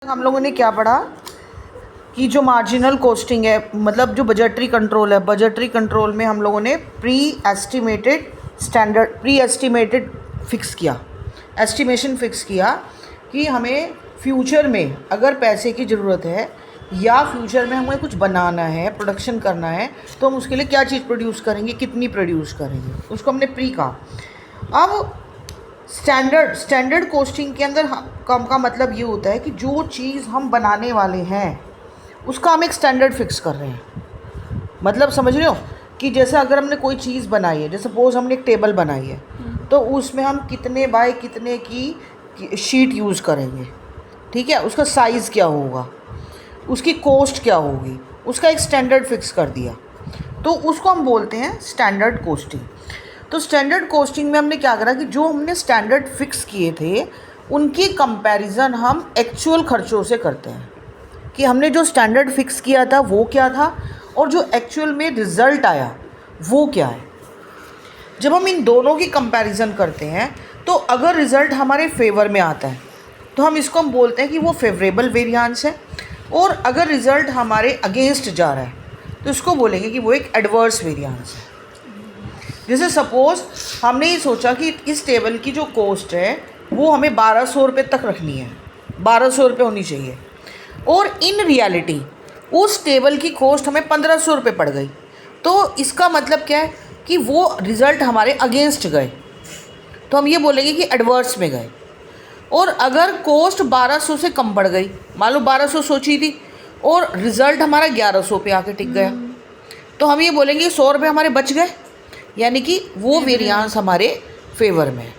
हम लोगों ने क्या पढ़ा कि जो मार्जिनल कॉस्टिंग है, मतलब जो बजटरी कंट्रोल है, बजटरी कंट्रोल में हम लोगों ने प्री एस्टिमेटेड फिक्स किया, एस्टिमेशन फिक्स किया कि हमें फ्यूचर में अगर पैसे की ज़रूरत है या फ्यूचर में हमें कुछ बनाना है, प्रोडक्शन करना है, तो हम उसके लिए क्या चीज़ प्रोड्यूस करेंगे, कितनी प्रोड्यूस करेंगे, उसको हमने प्री कहा। अब स्टैंडर्ड कॉस्टिंग के अंदर कम का मतलब ये होता है कि जो चीज़ हम बनाने वाले हैं उसका हम एक स्टैंडर्ड फिक्स कर रहे हैं। मतलब समझ रहे हो कि जैसे अगर हमने कोई चीज़ बनाई है, जैसे सपोज हमने एक टेबल बनाई है, तो उसमें हम कितने बाय कितने की शीट यूज़ करेंगे, ठीक है, उसका साइज़ क्या होगा, उसकी कॉस्ट क्या होगी, उसका एक स्टैंडर्ड फिक्स कर दिया, तो उसको हम बोलते हैं स्टैंडर्ड कॉस्टिंग। तो स्टैंडर्ड कॉस्टिंग में हमने क्या करा कि जो हमने स्टैंडर्ड फिक्स किए थे उनकी कंपैरिजन हम एक्चुअल खर्चों से करते हैं कि हमने जो स्टैंडर्ड फिक्स किया था वो क्या था और जो एक्चुअल में रिज़ल्ट आया वो क्या है। जब हम इन दोनों की कंपैरिजन करते हैं तो अगर रिज़ल्ट हमारे फेवर में आता है तो हम बोलते हैं कि वो फेवरेबल वेरिएंस है, और अगर रिज़ल्ट हमारे अगेंस्ट जा रहा है तो इसको बोलेंगे कि वो एक एडवर्स वेरिएंस है। जैसे सपोज़ हमने ये सोचा कि इस टेबल की जो कॉस्ट है वो हमें 1200 रुपये तक रखनी है, 1200 रुपये होनी चाहिए, और इन रियलिटी उस टेबल की कॉस्ट हमें 1500 रुपये पड़ गई, तो इसका मतलब क्या है कि वो रिज़ल्ट हमारे अगेंस्ट गए, तो हम ये बोलेंगे कि एडवर्स में गए। और अगर कॉस्ट 1200 से कम पड़ गई, मान लो 1200 सोची थी और रिज़ल्ट हमारा 1100 पे आके टिक गया, तो हम ये बोलेंगे 100 रुपये हमारे बच गए, यानी कि वो वेरिएंस हमारे फेवर में है,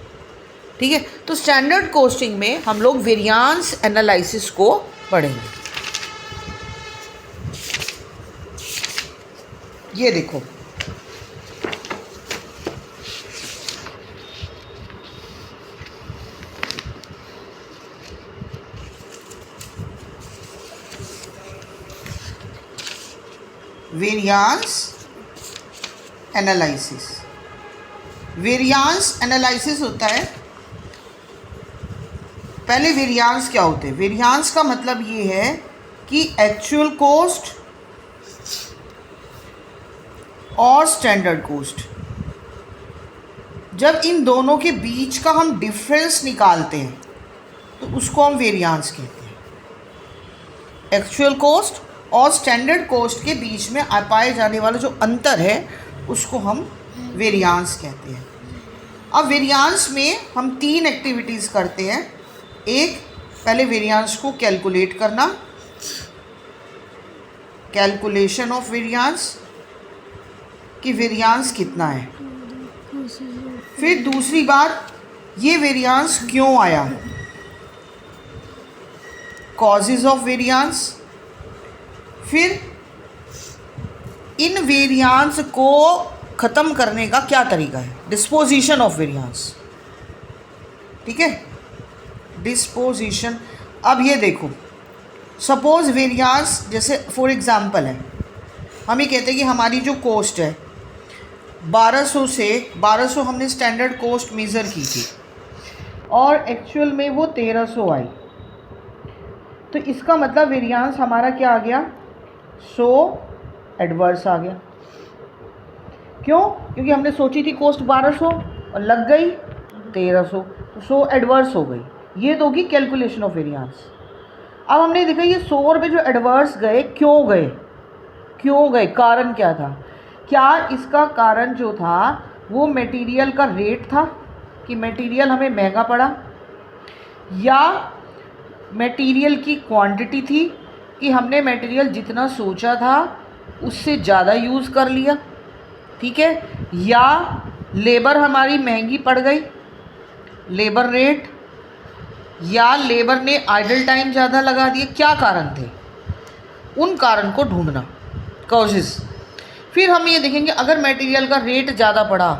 ठीक है। तो स्टैंडर्ड कॉस्टिंग में हम लोग वेरिएंस एनालिसिस को पढ़ेंगे। ये देखो, वेरिएंस एनालिसिस। वेरिएंस एनालिसिस होता है, पहले वेरिएंस क्या होते हैं। वेरिएंस का मतलब ये है कि एक्चुअल कॉस्ट और स्टैंडर्ड कॉस्ट, जब इन दोनों के बीच का हम डिफरेंस निकालते हैं तो उसको हम वेरिएंस कहते हैं। एक्चुअल कॉस्ट और स्टैंडर्ड कॉस्ट के बीच में पाए जाने वाला जो अंतर है उसको हम वेरिएंस कहते हैं। अब वेरिएंस में हम 3 एक्टिविटीज़ करते हैं। एक, पहले वेरिएंस को कैलकुलेट करना, कैलकुलेशन ऑफ वेरिएंस कि वेरिएंस कितना है। फिर दूसरी बात, ये वेरिएंस क्यों आया, कॉजेज ऑफ वेरिएंस। फिर इन वेरिएंस को ख़त्म करने का क्या तरीका है, डिस्पोजिशन ऑफ वेरिएंस, ठीक है, डिस्पोजिशन। अब ये देखो, सपोज़ वेरिएंस जैसे फॉर एग्ज़ाम्पल है, हम ये कहते हैं कि हमारी जो कॉस्ट है 1200 से 1200 हमने स्टैंडर्ड कॉस्ट मेज़र की थी और एक्चुअल में वो 1300 आई, तो इसका मतलब वेरिएंस हमारा क्या आ गया, 100 एडवर्स आ गया। क्यों? क्योंकि हमने सोची थी कॉस्ट 1200 और लग गई 1300, तो 100 एडवर्स हो गई। ये तो होगी कैलकुलेशन ऑफ वेरिएंस। अब हमने देखा ये 100 रुपये जो एडवर्स गए, क्यों गए, क्यों गए, कारण क्या था। क्या इसका कारण जो था वो मटेरियल का रेट था कि मटेरियल हमें महंगा पड़ा, या मटेरियल की क्वांटिटी थी कि हमने मटेरियल जितना सोचा था उससे ज़्यादा यूज़ कर लिया, ठीक है, या लेबर हमारी महंगी पड़ गई, लेबर रेट, या लेबर ने आइडल टाइम ज़्यादा लगा दिया, क्या कारण थे, उन कारण को ढूंढना, कॉजेज़। फिर हम ये देखेंगे अगर मटेरियल का रेट ज़्यादा पड़ा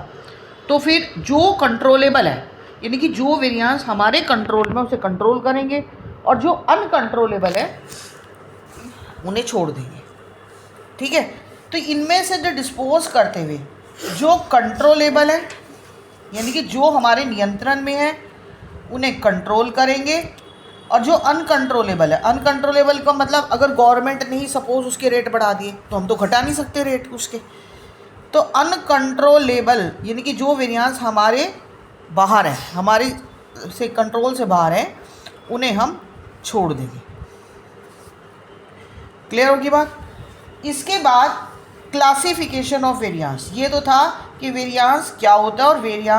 तो फिर जो कंट्रोलेबल है, यानी कि जो वेरिएंस हमारे कंट्रोल में उसे कंट्रोल करेंगे, और जो अनकंट्रोलेबल है उन्हें छोड़ देंगे, ठीक है। तो इनमें से जो डिस्पोज करते हुए जो कंट्रोलेबल है, यानी कि जो हमारे नियंत्रण में है, उन्हें कंट्रोल करेंगे, और जो अनकंट्रोलेबल है, अनकंट्रोलेबल का मतलब अगर गवर्नमेंट ने ही सपोज उसके रेट बढ़ा दिए तो हम तो घटा नहीं सकते रेट उसके। तो अनकंट्रोलेबल यानी कि जो वेरिएंस हमारे बाहर है, हमारे से कंट्रोल से बाहर है, उन्हें हम छोड़ देंगे। क्लियर होगी बात। इसके बाद क्लासिफिकेशन ऑफ वेरिएंस। ये तो था कि वेरिएंस क्या होता है और वेरिएंस